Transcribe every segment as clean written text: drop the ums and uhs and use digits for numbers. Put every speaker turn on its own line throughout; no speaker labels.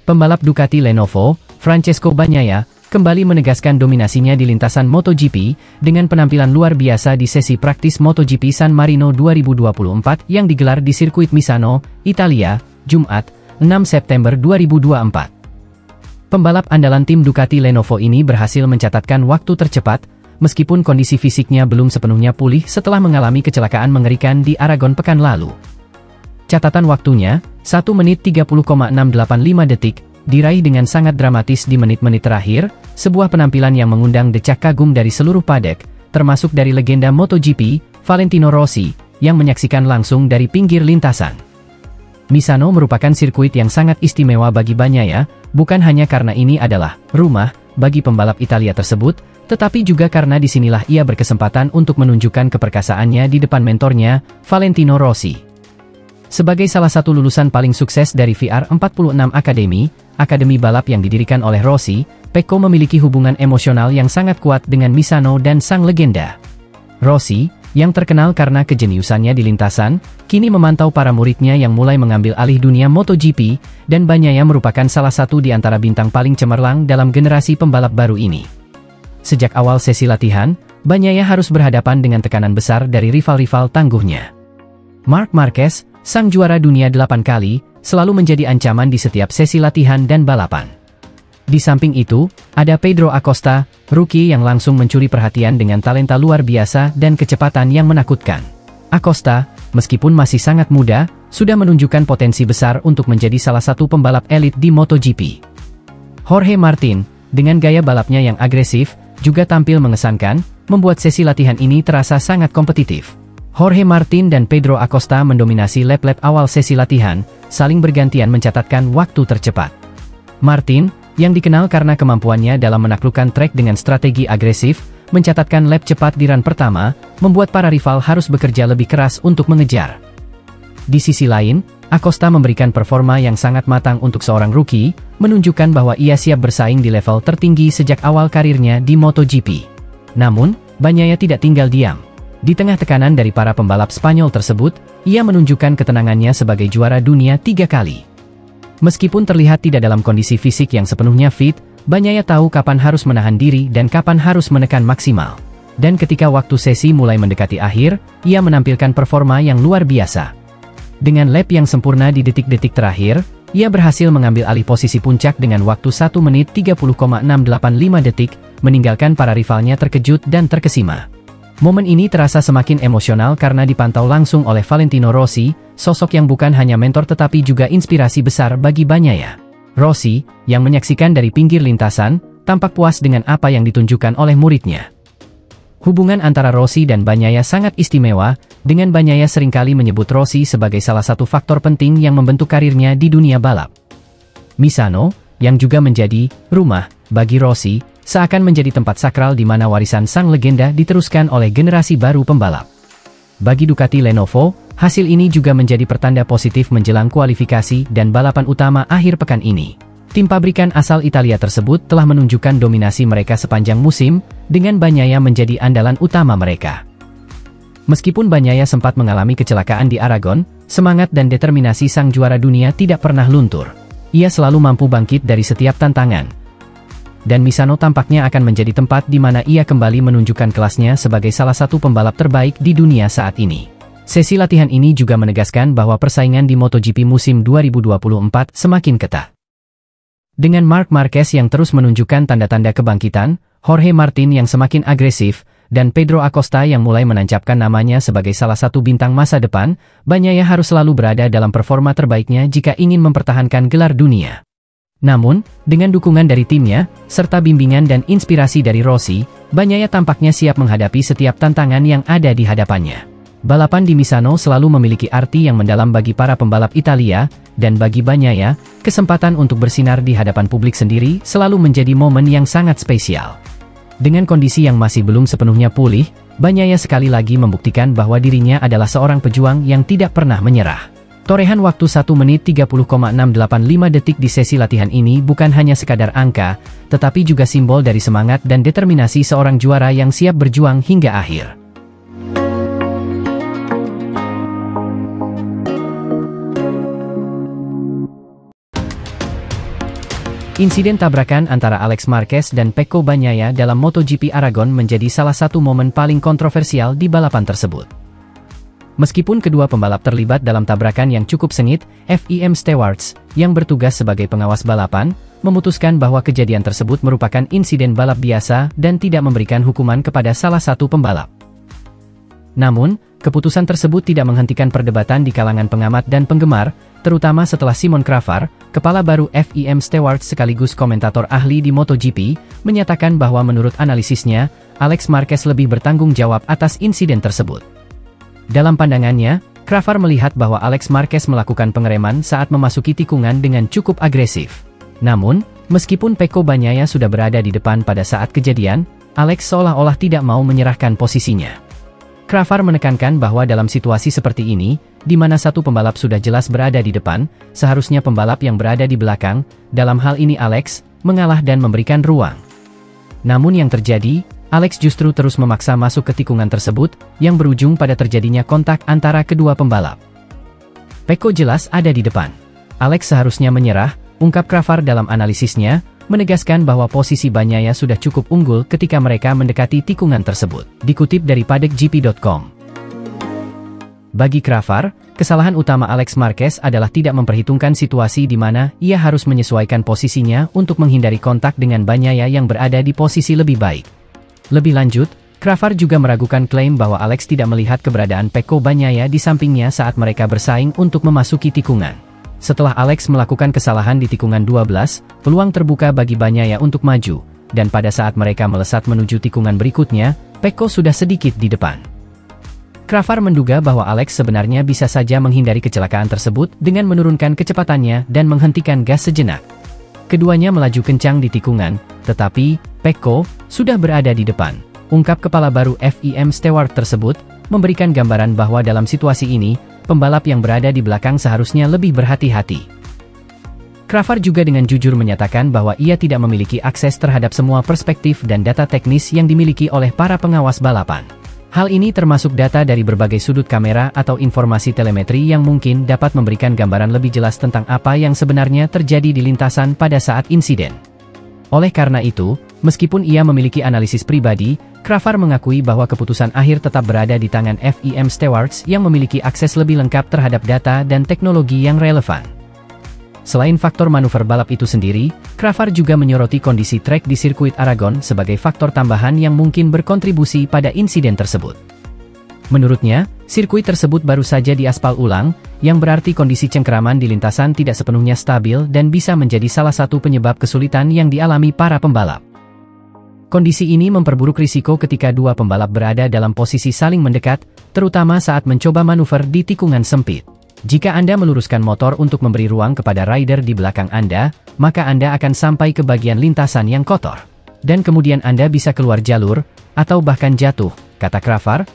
Pembalap Ducati Lenovo, Francesco Bagnaia, kembali menegaskan dominasinya di lintasan MotoGP dengan penampilan luar biasa di sesi praktis MotoGP San Marino 2024 yang digelar di sirkuit Misano, Italia, Jumat, 6 September 2024. Pembalap andalan tim Ducati Lenovo ini berhasil mencatatkan waktu tercepat, meskipun kondisi fisiknya belum sepenuhnya pulih setelah mengalami kecelakaan mengerikan di Aragon pekan lalu. Catatan waktunya, 1 menit 30,685 detik, diraih dengan sangat dramatis di menit-menit terakhir, sebuah penampilan yang mengundang decak kagum dari seluruh paddock, termasuk dari legenda MotoGP, Valentino Rossi, yang menyaksikan langsung dari pinggir lintasan. Misano merupakan sirkuit yang sangat istimewa bagi Bagnaia, bukan hanya karena ini adalah rumah bagi pembalap Italia tersebut, tetapi juga karena disinilah ia berkesempatan untuk menunjukkan keperkasaannya di depan mentornya, Valentino Rossi. Sebagai salah satu lulusan paling sukses dari VR46 Academy, akademi balap yang didirikan oleh Rossi, Pecco memiliki hubungan emosional yang sangat kuat dengan Misano dan sang legenda. Rossi, yang terkenal karena kejeniusannya di lintasan, kini memantau para muridnya yang mulai mengambil alih dunia MotoGP, dan Bagnaia merupakan salah satu di antara bintang paling cemerlang dalam generasi pembalap baru ini. Sejak awal sesi latihan, Bagnaia harus berhadapan dengan tekanan besar dari rival-rival tangguhnya. Marc Marquez, sang juara dunia 8 kali, selalu menjadi ancaman di setiap sesi latihan dan balapan. Di samping itu, ada Pedro Acosta, rookie yang langsung mencuri perhatian dengan talenta luar biasa dan kecepatan yang menakutkan. Acosta, meskipun masih sangat muda, sudah menunjukkan potensi besar untuk menjadi salah satu pembalap elit di MotoGP. Jorge Martin, dengan gaya balapnya yang agresif, juga tampil mengesankan, membuat sesi latihan ini terasa sangat kompetitif. Jorge Martin dan Pedro Acosta mendominasi lap-lap awal sesi latihan, saling bergantian mencatatkan waktu tercepat. Martin, yang dikenal karena kemampuannya dalam menaklukkan trek dengan strategi agresif, mencatatkan lap cepat di run pertama, membuat para rival harus bekerja lebih keras untuk mengejar. Di sisi lain, Acosta memberikan performa yang sangat matang untuk seorang rookie, menunjukkan bahwa ia siap bersaing di level tertinggi sejak awal karirnya di MotoGP. Namun, Bagnaia tidak tinggal diam. Di tengah tekanan dari para pembalap Spanyol tersebut, ia menunjukkan ketenangannya sebagai juara dunia 3 kali. Meskipun terlihat tidak dalam kondisi fisik yang sepenuhnya fit, Bagnaia tahu kapan harus menahan diri dan kapan harus menekan maksimal. Dan ketika waktu sesi mulai mendekati akhir, ia menampilkan performa yang luar biasa. Dengan lap yang sempurna di detik-detik terakhir, ia berhasil mengambil alih posisi puncak dengan waktu 1 menit 30,685 detik, meninggalkan para rivalnya terkejut dan terkesima. Momen ini terasa semakin emosional karena dipantau langsung oleh Valentino Rossi, sosok yang bukan hanya mentor tetapi juga inspirasi besar bagi Bagnaia. Rossi, yang menyaksikan dari pinggir lintasan, tampak puas dengan apa yang ditunjukkan oleh muridnya. Hubungan antara Rossi dan Bagnaia sangat istimewa, dengan Bagnaia seringkali menyebut Rossi sebagai salah satu faktor penting yang membentuk karirnya di dunia balap. Misano, yang juga menjadi rumah bagi Rossi, seakan menjadi tempat sakral di mana warisan sang legenda diteruskan oleh generasi baru pembalap. Bagi Ducati Lenovo, hasil ini juga menjadi pertanda positif menjelang kualifikasi dan balapan utama akhir pekan ini. Tim pabrikan asal Italia tersebut telah menunjukkan dominasi mereka sepanjang musim, dengan Bagnaia menjadi andalan utama mereka. Meskipun Bagnaia sempat mengalami kecelakaan di Aragon, semangat dan determinasi sang juara dunia tidak pernah luntur. Ia selalu mampu bangkit dari setiap tantangan. Dan Misano tampaknya akan menjadi tempat di mana ia kembali menunjukkan kelasnya sebagai salah satu pembalap terbaik di dunia saat ini. Sesi latihan ini juga menegaskan bahwa persaingan di MotoGP musim 2024 semakin ketat. Dengan Marc Marquez yang terus menunjukkan tanda-tanda kebangkitan, Jorge Martin yang semakin agresif, dan Pedro Acosta yang mulai menancapkan namanya sebagai salah satu bintang masa depan, Bagnaia harus selalu berada dalam performa terbaiknya jika ingin mempertahankan gelar dunia. Namun, dengan dukungan dari timnya, serta bimbingan dan inspirasi dari Rossi, Bagnaia tampaknya siap menghadapi setiap tantangan yang ada di hadapannya. Balapan di Misano selalu memiliki arti yang mendalam bagi para pembalap Italia, dan bagi Bagnaia, kesempatan untuk bersinar di hadapan publik sendiri selalu menjadi momen yang sangat spesial. Dengan kondisi yang masih belum sepenuhnya pulih, Bagnaia sekali lagi membuktikan bahwa dirinya adalah seorang pejuang yang tidak pernah menyerah. Torehan waktu 1 menit 30,685 detik di sesi latihan ini bukan hanya sekadar angka, tetapi juga simbol dari semangat dan determinasi seorang juara yang siap berjuang hingga akhir. Insiden tabrakan antara Alex Marquez dan Pecco Bagnaia dalam MotoGP Aragon menjadi salah satu momen paling kontroversial di balapan tersebut. Meskipun kedua pembalap terlibat dalam tabrakan yang cukup sengit, FIM Stewards, yang bertugas sebagai pengawas balapan, memutuskan bahwa kejadian tersebut merupakan insiden balap biasa dan tidak memberikan hukuman kepada salah satu pembalap. Namun, keputusan tersebut tidak menghentikan perdebatan di kalangan pengamat dan penggemar, terutama setelah Simon Crafar, kepala baru FIM Stewards sekaligus komentator ahli di MotoGP, menyatakan bahwa menurut analisisnya, Alex Marquez lebih bertanggung jawab atas insiden tersebut. Dalam pandangannya, Crafar melihat bahwa Alex Marquez melakukan pengereman saat memasuki tikungan dengan cukup agresif. Namun, meskipun Pecco Bagnaia sudah berada di depan pada saat kejadian, Alex seolah-olah tidak mau menyerahkan posisinya. Crafar menekankan bahwa dalam situasi seperti ini, di mana satu pembalap sudah jelas berada di depan, seharusnya pembalap yang berada di belakang, dalam hal ini Alex, mengalah dan memberikan ruang. Namun yang terjadi, Alex justru terus memaksa masuk ke tikungan tersebut, yang berujung pada terjadinya kontak antara kedua pembalap. Pecco jelas ada di depan. Alex seharusnya menyerah, ungkap Crafar dalam analisisnya, menegaskan bahwa posisi Bagnaia sudah cukup unggul ketika mereka mendekati tikungan tersebut. Dikutip dari paddockgp.com. Bagi Crafar, kesalahan utama Alex Marquez adalah tidak memperhitungkan situasi di mana ia harus menyesuaikan posisinya untuk menghindari kontak dengan Bagnaia yang berada di posisi lebih baik. Lebih lanjut, Crafar juga meragukan klaim bahwa Alex tidak melihat keberadaan Pecco Bagnaia di sampingnya saat mereka bersaing untuk memasuki tikungan. Setelah Alex melakukan kesalahan di tikungan 12, peluang terbuka bagi Bagnaia untuk maju, dan pada saat mereka melesat menuju tikungan berikutnya, Pecco sudah sedikit di depan. Crafar menduga bahwa Alex sebenarnya bisa saja menghindari kecelakaan tersebut dengan menurunkan kecepatannya dan menghentikan gas sejenak. Keduanya melaju kencang di tikungan, tetapi Pecco sudah berada di depan. Ungkap kepala baru FIM Stewart tersebut, memberikan gambaran bahwa dalam situasi ini, pembalap yang berada di belakang seharusnya lebih berhati-hati. Crafar juga dengan jujur menyatakan bahwa ia tidak memiliki akses terhadap semua perspektif dan data teknis yang dimiliki oleh para pengawas balapan. Hal ini termasuk data dari berbagai sudut kamera atau informasi telemetri yang mungkin dapat memberikan gambaran lebih jelas tentang apa yang sebenarnya terjadi di lintasan pada saat insiden. Oleh karena itu, meskipun ia memiliki analisis pribadi, Crafar mengakui bahwa keputusan akhir tetap berada di tangan FIM Stewards yang memiliki akses lebih lengkap terhadap data dan teknologi yang relevan. Selain faktor manuver balap itu sendiri, Crafar juga menyoroti kondisi trek di sirkuit Aragon sebagai faktor tambahan yang mungkin berkontribusi pada insiden tersebut. Menurutnya, sirkuit tersebut baru saja diaspal ulang, yang berarti kondisi cengkeraman di lintasan tidak sepenuhnya stabil dan bisa menjadi salah satu penyebab kesulitan yang dialami para pembalap. Kondisi ini memperburuk risiko ketika dua pembalap berada dalam posisi saling mendekat, terutama saat mencoba manuver di tikungan sempit. Jika Anda meluruskan motor untuk memberi ruang kepada rider di belakang Anda, maka Anda akan sampai ke bagian lintasan yang kotor. Dan kemudian Anda bisa keluar jalur, atau bahkan jatuh, kata Crafar,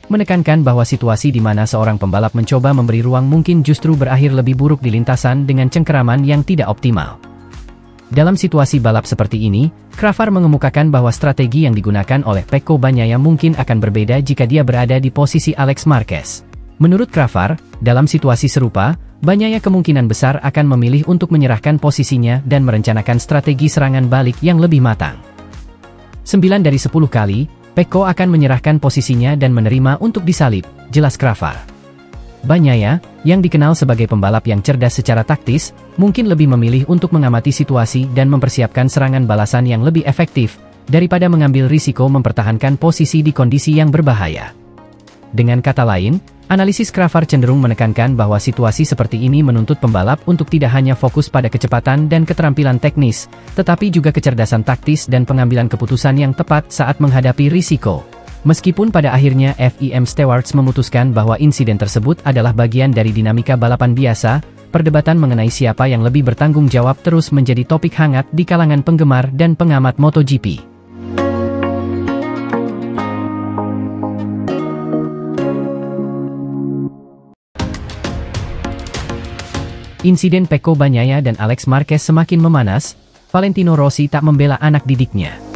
menekankan bahwa situasi di mana seorang pembalap mencoba memberi ruang mungkin justru berakhir lebih buruk di lintasan dengan cengkeraman yang tidak optimal. Dalam situasi balap seperti ini, Crafar mengemukakan bahwa strategi yang digunakan oleh Pecco Bagnaia mungkin akan berbeda jika dia berada di posisi Alex Marquez. Menurut Crafar, dalam situasi serupa, Bagnaia kemungkinan besar akan memilih untuk menyerahkan posisinya dan merencanakan strategi serangan balik yang lebih matang. 9 dari 10 kali, Pecco akan menyerahkan posisinya dan menerima untuk disalip, jelas Crafar. Bagnaia, yang dikenal sebagai pembalap yang cerdas secara taktis, mungkin lebih memilih untuk mengamati situasi dan mempersiapkan serangan balasan yang lebih efektif, daripada mengambil risiko mempertahankan posisi di kondisi yang berbahaya. Dengan kata lain, analisis Crafar cenderung menekankan bahwa situasi seperti ini menuntut pembalap untuk tidak hanya fokus pada kecepatan dan keterampilan teknis, tetapi juga kecerdasan taktis dan pengambilan keputusan yang tepat saat menghadapi risiko. Meskipun pada akhirnya FIM Stewards memutuskan bahwa insiden tersebut adalah bagian dari dinamika balapan biasa, perdebatan mengenai siapa yang lebih bertanggung jawab terus menjadi topik hangat di kalangan penggemar dan pengamat MotoGP. Insiden Pecco Bagnaia dan Alex Marquez semakin memanas, Valentino Rossi tak membela anak didiknya.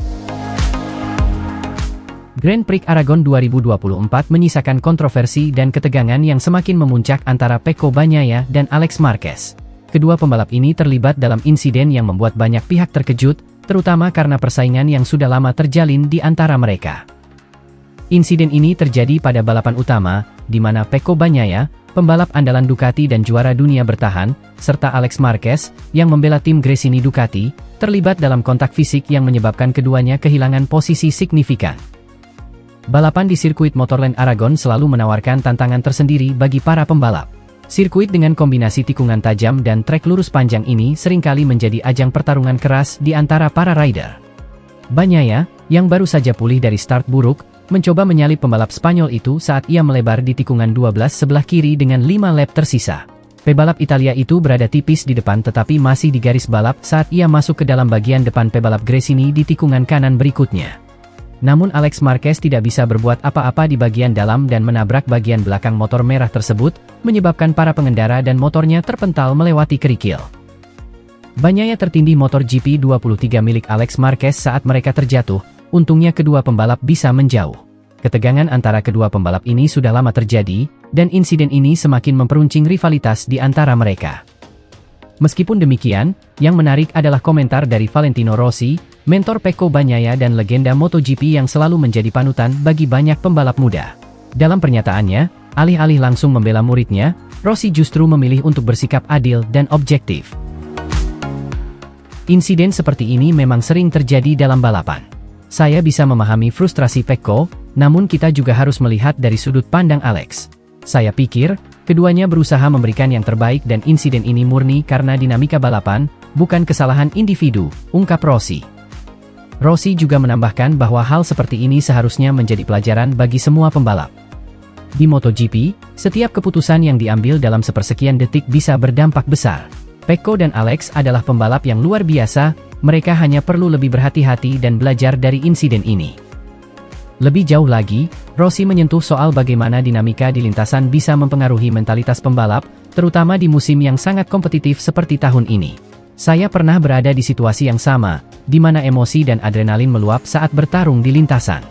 Grand Prix Aragon 2024 menyisakan kontroversi dan ketegangan yang semakin memuncak antara Pecco Bagnaia dan Alex Marquez. kedua pembalap ini terlibat dalam insiden yang membuat banyak pihak terkejut, terutama karena persaingan yang sudah lama terjalin di antara mereka. Insiden ini terjadi pada balapan utama, di mana Pecco Bagnaia, pembalap andalan Ducati dan juara dunia bertahan, serta Alex Marquez, yang membela tim Gresini Ducati, terlibat dalam kontak fisik yang menyebabkan keduanya kehilangan posisi signifikan. Balapan di sirkuit Motorland Aragon selalu menawarkan tantangan tersendiri bagi para pembalap. Sirkuit dengan kombinasi tikungan tajam dan trek lurus panjang ini seringkali menjadi ajang pertarungan keras di antara para rider. Bagnaia, yang baru saja pulih dari start buruk, mencoba menyalip pembalap Spanyol itu saat ia melebar di tikungan 12 sebelah kiri dengan 5 lap tersisa. Pebalap Italia itu berada tipis di depan tetapi masih di garis balap saat ia masuk ke dalam bagian depan pebalap Gresini di tikungan kanan berikutnya. Namun Alex Marquez tidak bisa berbuat apa-apa di bagian dalam dan menabrak bagian belakang motor merah tersebut, menyebabkan para pengendara dan motornya terpental melewati kerikil. Bagnaia tertindih motor GP23 milik Alex Marquez saat mereka terjatuh, untungnya kedua pembalap bisa menjauh. Ketegangan antara kedua pembalap ini sudah lama terjadi, dan insiden ini semakin memperuncing rivalitas di antara mereka. Meskipun demikian, yang menarik adalah komentar dari Valentino Rossi, mentor Pecco Bagnaia dan legenda MotoGP yang selalu menjadi panutan bagi banyak pembalap muda. Dalam pernyataannya, alih-alih langsung membela muridnya, Rossi justru memilih untuk bersikap adil dan objektif. Insiden seperti ini memang sering terjadi dalam balapan. Saya bisa memahami frustrasi Pecco, namun kita juga harus melihat dari sudut pandang Alex. Saya pikir, keduanya berusaha memberikan yang terbaik dan insiden ini murni karena dinamika balapan, bukan kesalahan individu, ungkap Rossi. Rossi juga menambahkan bahwa hal seperti ini seharusnya menjadi pelajaran bagi semua pembalap. Di MotoGP, setiap keputusan yang diambil dalam sepersekian detik bisa berdampak besar. Pecco dan Alex adalah pembalap yang luar biasa, mereka hanya perlu lebih berhati-hati dan belajar dari insiden ini. Lebih jauh lagi, Rossi menyentuh soal bagaimana dinamika di lintasan bisa mempengaruhi mentalitas pembalap, terutama di musim yang sangat kompetitif seperti tahun ini. Saya pernah berada di situasi yang sama, di mana emosi dan adrenalin meluap saat bertarung di lintasan.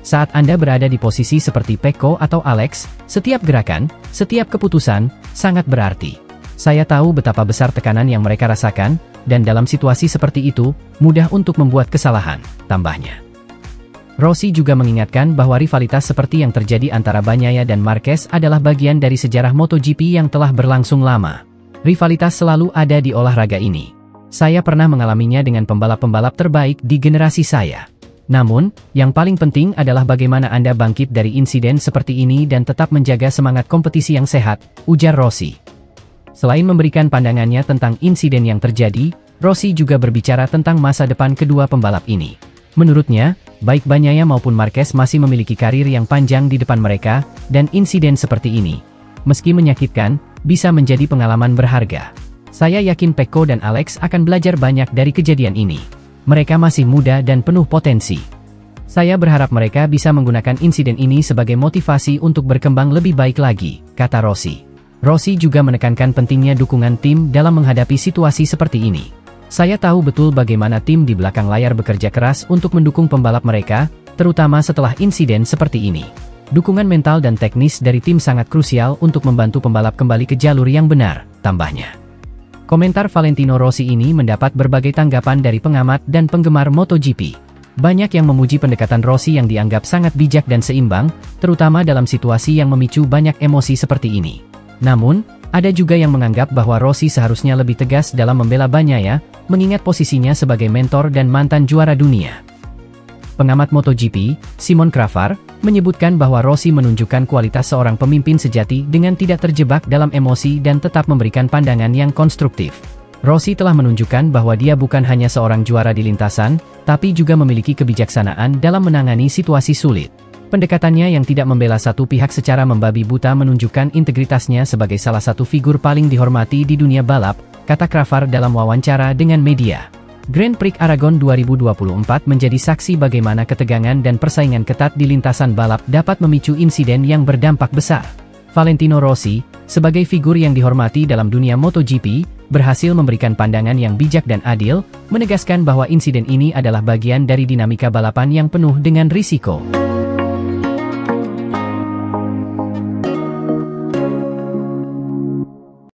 Saat Anda berada di posisi seperti Pecco atau Alex, setiap gerakan, setiap keputusan, sangat berarti. Saya tahu betapa besar tekanan yang mereka rasakan, dan dalam situasi seperti itu, mudah untuk membuat kesalahan, tambahnya. Rossi juga mengingatkan bahwa rivalitas seperti yang terjadi antara Bagnaia dan Marquez adalah bagian dari sejarah MotoGP yang telah berlangsung lama. Rivalitas selalu ada di olahraga ini. Saya pernah mengalaminya dengan pembalap-pembalap terbaik di generasi saya. Namun, yang paling penting adalah bagaimana Anda bangkit dari insiden seperti ini dan tetap menjaga semangat kompetisi yang sehat, ujar Rossi. Selain memberikan pandangannya tentang insiden yang terjadi, Rossi juga berbicara tentang masa depan kedua pembalap ini. Menurutnya, baik Bagnaia maupun Marquez masih memiliki karir yang panjang di depan mereka, dan insiden seperti ini, meski menyakitkan, bisa menjadi pengalaman berharga. Saya yakin Pecco dan Alex akan belajar banyak dari kejadian ini. Mereka masih muda dan penuh potensi. Saya berharap mereka bisa menggunakan insiden ini sebagai motivasi untuk berkembang lebih baik lagi, kata Rossi. Rossi juga menekankan pentingnya dukungan tim dalam menghadapi situasi seperti ini. Saya tahu betul bagaimana tim di belakang layar bekerja keras untuk mendukung pembalap mereka, terutama setelah insiden seperti ini. Dukungan mental dan teknis dari tim sangat krusial untuk membantu pembalap kembali ke jalur yang benar, tambahnya. Komentar Valentino Rossi ini mendapat berbagai tanggapan dari pengamat dan penggemar MotoGP. Banyak yang memuji pendekatan Rossi yang dianggap sangat bijak dan seimbang, terutama dalam situasi yang memicu banyak emosi seperti ini. Namun, ada juga yang menganggap bahwa Rossi seharusnya lebih tegas dalam membela Bagnaia, mengingat posisinya sebagai mentor dan mantan juara dunia. Pengamat MotoGP, Simon Cravar, menyebutkan bahwa Rossi menunjukkan kualitas seorang pemimpin sejati dengan tidak terjebak dalam emosi dan tetap memberikan pandangan yang konstruktif. Rossi telah menunjukkan bahwa dia bukan hanya seorang juara di lintasan, tapi juga memiliki kebijaksanaan dalam menangani situasi sulit. Pendekatannya yang tidak membela satu pihak secara membabi buta menunjukkan integritasnya sebagai salah satu figur paling dihormati di dunia balap, kata Cravar dalam wawancara dengan media. Grand Prix Aragon 2024 menjadi saksi bagaimana ketegangan dan persaingan ketat di lintasan balap dapat memicu insiden yang berdampak besar. Valentino Rossi, sebagai figur yang dihormati dalam dunia MotoGP, berhasil memberikan pandangan yang bijak dan adil, menegaskan bahwa insiden ini adalah bagian dari dinamika balapan yang penuh dengan risiko.